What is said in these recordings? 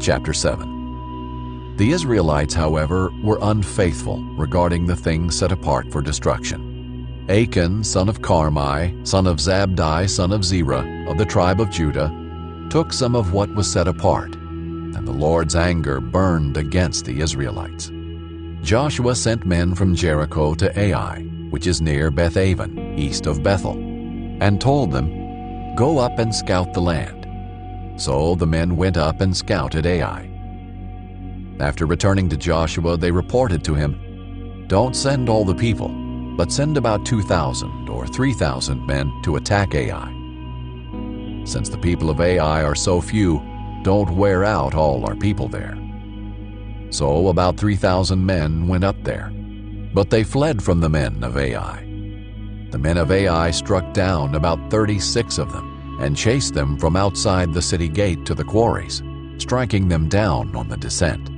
Chapter 7. The Israelites, however, were unfaithful regarding the things set apart for destruction. Achan, son of Carmi, son of Zabdi, son of Zerah, of the tribe of Judah, took some of what was set apart, and the Lord's anger burned against the Israelites. Joshua sent men from Jericho to Ai, which is near Beth-aven, east of Bethel, and told them, "Go up and scout the land." So the men went up and scouted Ai. After returning to Joshua, they reported to him, "Don't send all the people, but send about 2,000 or 3,000 men to attack Ai. Since the people of Ai are so few, don't wear out all our people there." So about 3,000 men went up there, but they fled from the men of Ai. The men of Ai struck down about 36 of them and chased them from outside the city gate to the quarries, striking them down on the descent.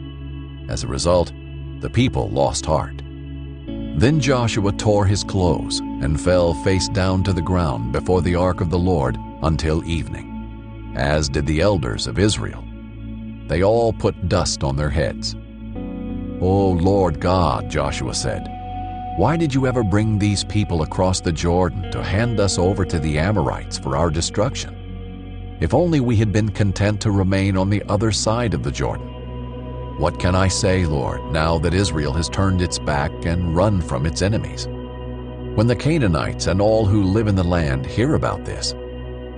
As a result, the people lost heart. Then Joshua tore his clothes and fell face down to the ground before the ark of the Lord until evening, as did the elders of Israel. They all put dust on their heads. "O Lord God," Joshua said, "why did you ever bring these people across the Jordan to hand us over to the Amorites for our destruction? If only we had been content to remain on the other side of the Jordan. What can I say, Lord, now that Israel has turned its back and run from its enemies? When the Canaanites and all who live in the land hear about this,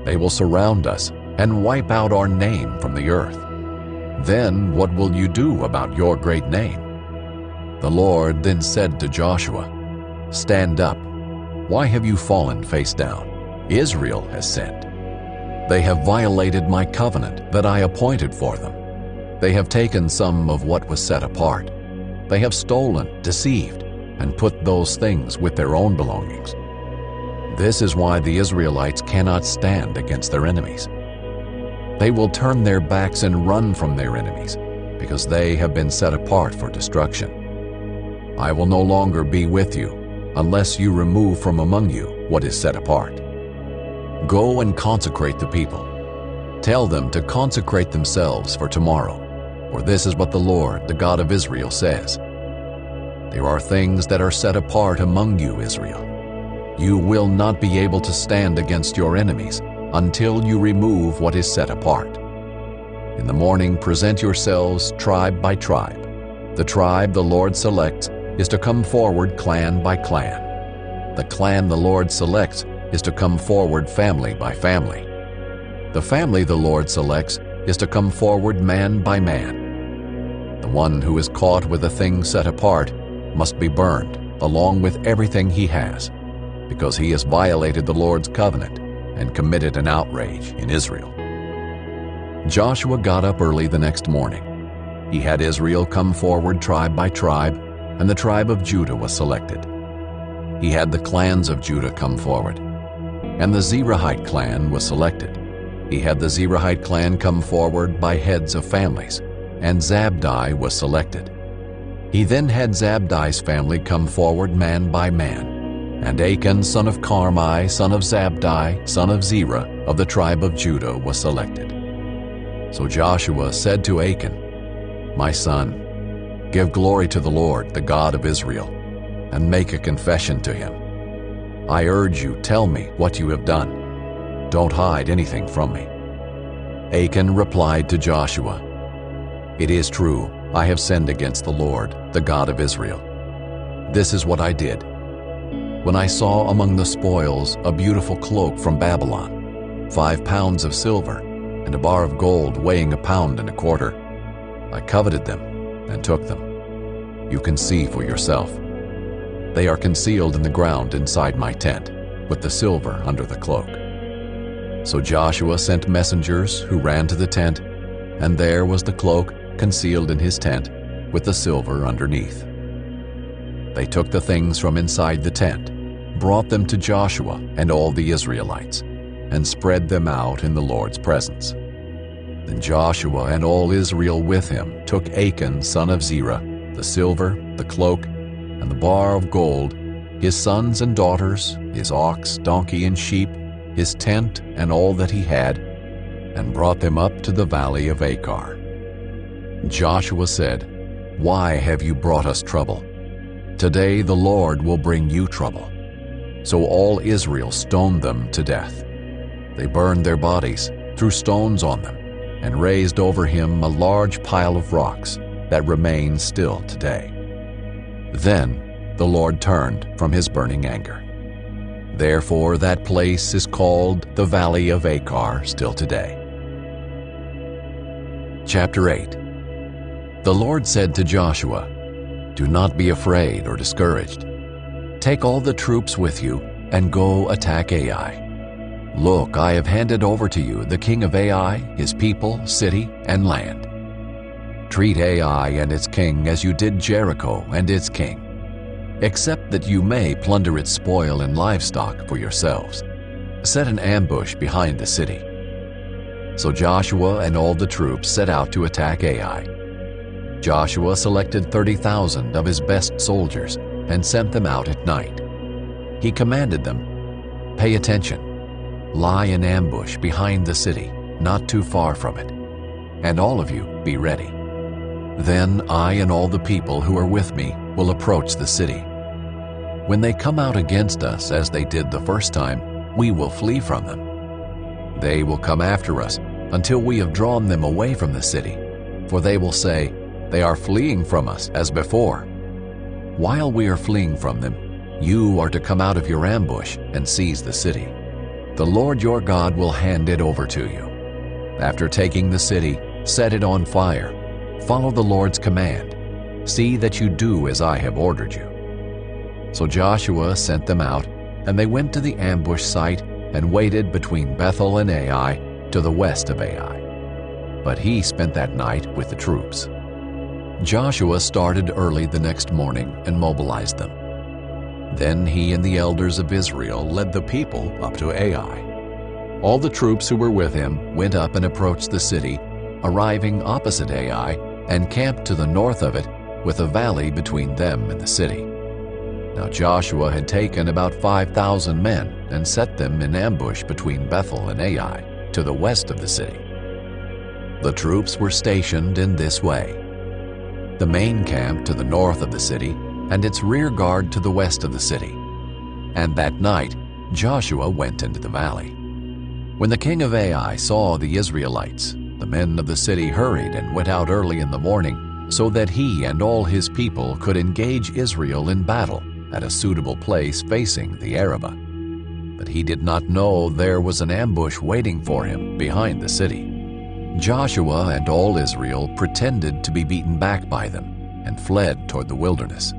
they will surround us and wipe out our name from the earth. Then what will you do about your great name?" The Lord then said to Joshua, "Stand up. Why have you fallen face down? Israel has sinned. They have violated my covenant that I appointed for them. They have taken some of what was set apart. They have stolen, deceived, and put those things with their own belongings. This is why the Israelites cannot stand against their enemies. They will turn their backs and run from their enemies, because they have been set apart for destruction. I will no longer be with you, unless you remove from among you what is set apart. Go and consecrate the people. Tell them to consecrate themselves for tomorrow, for this is what the Lord, the God of Israel, says. There are things that are set apart among you, Israel. You will not be able to stand against your enemies until you remove what is set apart. In the morning present yourselves tribe by tribe. The tribe the Lord selects is to come forward clan by clan. The clan the Lord selects is to come forward family by family. The family the Lord selects is to come forward man by man. The one who is caught with a thing set apart must be burned, along with everything he has, because he has violated the Lord's covenant and committed an outrage in Israel." Joshua got up early the next morning. He had Israel come forward tribe by tribe, and the tribe of Judah was selected. He had the clans of Judah come forward, and the Zerahite clan was selected. He had the Zerahite clan come forward by heads of families, and Zabdi was selected. He then had Zabdi's family come forward man by man, and Achan, son of Carmi, son of Zabdi, son of Zerah, of the tribe of Judah, was selected. So Joshua said to Achan, "My son, give glory to the Lord, the God of Israel, and make a confession to him. I urge you, tell me what you have done. Don't hide anything from me." Achan replied to Joshua, "It is true, I have sinned against the Lord, the God of Israel. This is what I did. When I saw among the spoils a beautiful cloak from Babylon, 5 pounds of silver, and a bar of gold weighing 1.25 pounds, I coveted them and took them. You can see for yourself. They are concealed in the ground inside my tent, with the silver under the cloak." So Joshua sent messengers who ran to the tent, and there was the cloak concealed in his tent, with the silver underneath. They took the things from inside the tent, brought them to Joshua and all the Israelites, and spread them out in the Lord's presence. Then Joshua and all Israel with him took Achan, son of Zerah, the silver, the cloak, and the bar of gold, his sons and daughters, his ox, donkey, and sheep, his tent, and all that he had, and brought them up to the valley of Achor. Joshua said, "Why have you brought us trouble? Today the Lord will bring you trouble." So all Israel stoned them to death. They burned their bodies, threw stones on them, and raised over him a large pile of rocks that remains still today. Then the Lord turned from his burning anger. Therefore that place is called the Valley of Achan still today. Chapter 8. The Lord said to Joshua, "Do not be afraid or discouraged. Take all the troops with you and go attack Ai. Look, I have handed over to you the king of Ai, his people, city, and land. Treat Ai and its king as you did Jericho and its king, except that you may plunder its spoil and livestock for yourselves. Set an ambush behind the city." So Joshua and all the troops set out to attack Ai. Joshua selected 30,000 of his best soldiers and sent them out at night. He commanded them, "Pay attention. Lie in ambush behind the city, not too far from it. And all of you be ready. Then I and all the people who are with me will approach the city. When they come out against us as they did the first time, we will flee from them. They will come after us until we have drawn them away from the city, for they will say, 'They are fleeing from us as before.' While we are fleeing from them, you are to come out of your ambush and seize the city. The Lord your God will hand it over to you. After taking the city, set it on fire. Follow the Lord's command. See that you do as I have ordered you." So Joshua sent them out, and they went to the ambush site and waited between Bethel and Ai to the west of Ai. But he spent that night with the troops. Joshua started early the next morning and mobilized them. Then he and the elders of Israel led the people up to Ai. All the troops who were with him went up and approached the city, arriving opposite Ai, and camped to the north of it, with a valley between them and the city. Now Joshua had taken about 5,000 men and set them in ambush between Bethel and Ai, to the west of the city. The troops were stationed in this way: the main camp to the north of the city, and its rear guard to the west of the city. And that night Joshua went into the valley. When the king of Ai saw the Israelites, the men of the city hurried and went out early in the morning, so that he and all his people could engage Israel in battle at a suitable place facing the Arabah. But he did not know there was an ambush waiting for him behind the city. Joshua and all Israel pretended to be beaten back by them and fled toward the wilderness.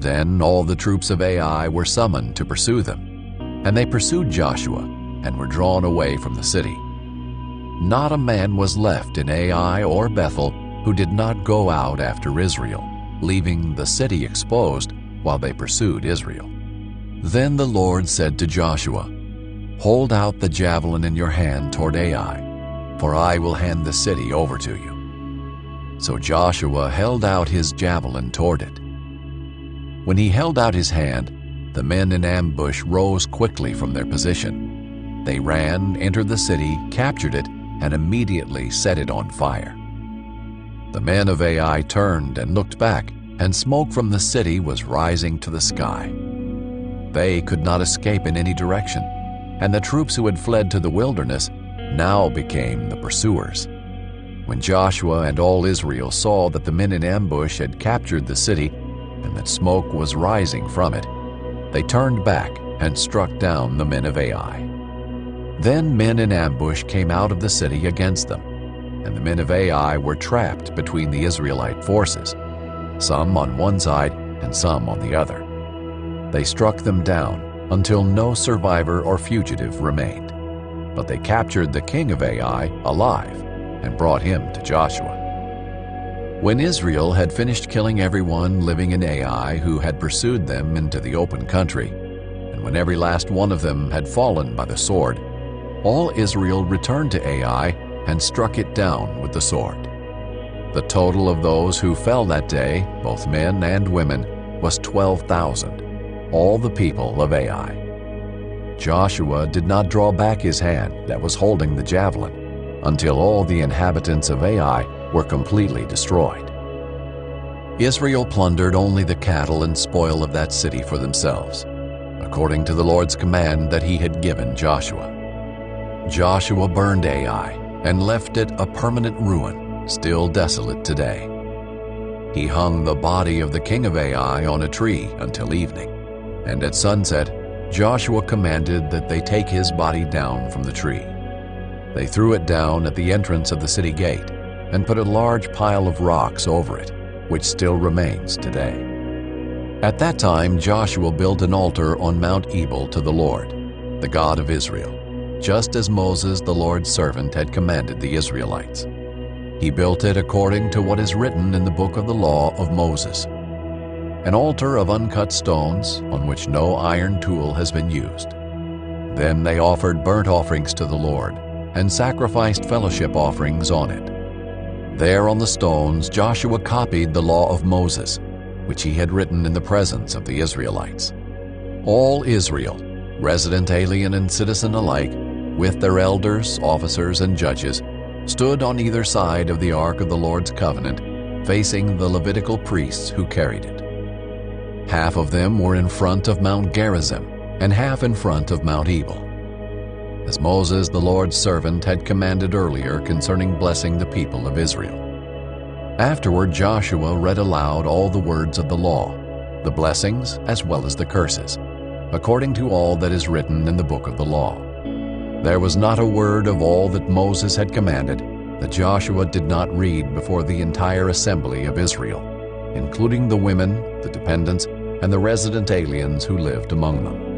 Then all the troops of Ai were summoned to pursue them, and they pursued Joshua and were drawn away from the city. Not a man was left in Ai or Bethel who did not go out after Israel, leaving the city exposed while they pursued Israel. Then the Lord said to Joshua, "Hold out the javelin in your hand toward Ai, for I will hand the city over to you." So Joshua held out his javelin toward it. When he held out his hand, the men in ambush rose quickly from their position. They ran, entered the city, captured it, and immediately set it on fire. The men of Ai turned and looked back, and smoke from the city was rising to the sky. They could not escape in any direction, and the troops who had fled to the wilderness now became the pursuers. When Joshua and all Israel saw that the men in ambush had captured the city and that smoke was rising from it, they turned back and struck down the men of Ai. Then men in ambush came out of the city against them, and the men of Ai were trapped between the Israelite forces, some on one side and some on the other. They struck them down until no survivor or fugitive remained. But they captured the king of Ai alive and brought him to Joshua. When Israel had finished killing everyone living in Ai who had pursued them into the open country, and when every last one of them had fallen by the sword, all Israel returned to Ai and struck it down with the sword. The total of those who fell that day, both men and women, was 12,000, all the people of Ai. Joshua did not draw back his hand that was holding the javelin until all the inhabitants of Ai were completely destroyed. Israel plundered only the cattle and spoil of that city for themselves, according to the Lord's command that he had given Joshua. Joshua burned Ai and left it a permanent ruin, still desolate today. He hung the body of the king of Ai on a tree until evening, and at sunset Joshua commanded that they take his body down from the tree. They threw it down at the entrance of the city gate and put a large pile of rocks over it, which still remains today. At that time Joshua built an altar on Mount Ebal to the Lord, the God of Israel, just as Moses the Lord's servant had commanded the Israelites. He built it according to what is written in the book of the law of Moses, an altar of uncut stones on which no iron tool has been used. Then they offered burnt offerings to the Lord and sacrificed fellowship offerings on it. There on the stones Joshua copied the law of Moses, which he had written in the presence of the Israelites. All Israel, resident, alien, and citizen alike, with their elders, officers, and judges, stood on either side of the ark of the Lord's covenant, facing the Levitical priests who carried it. Half of them were in front of Mount Gerizim, and half in front of Mount Ebal, as Moses the Lord's servant had commanded earlier concerning blessing the people of Israel. Afterward Joshua read aloud all the words of the law, the blessings as well as the curses, according to all that is written in the book of the law. There was not a word of all that Moses had commanded that Joshua did not read before the entire assembly of Israel, including the women, the dependents, and the resident aliens who lived among them.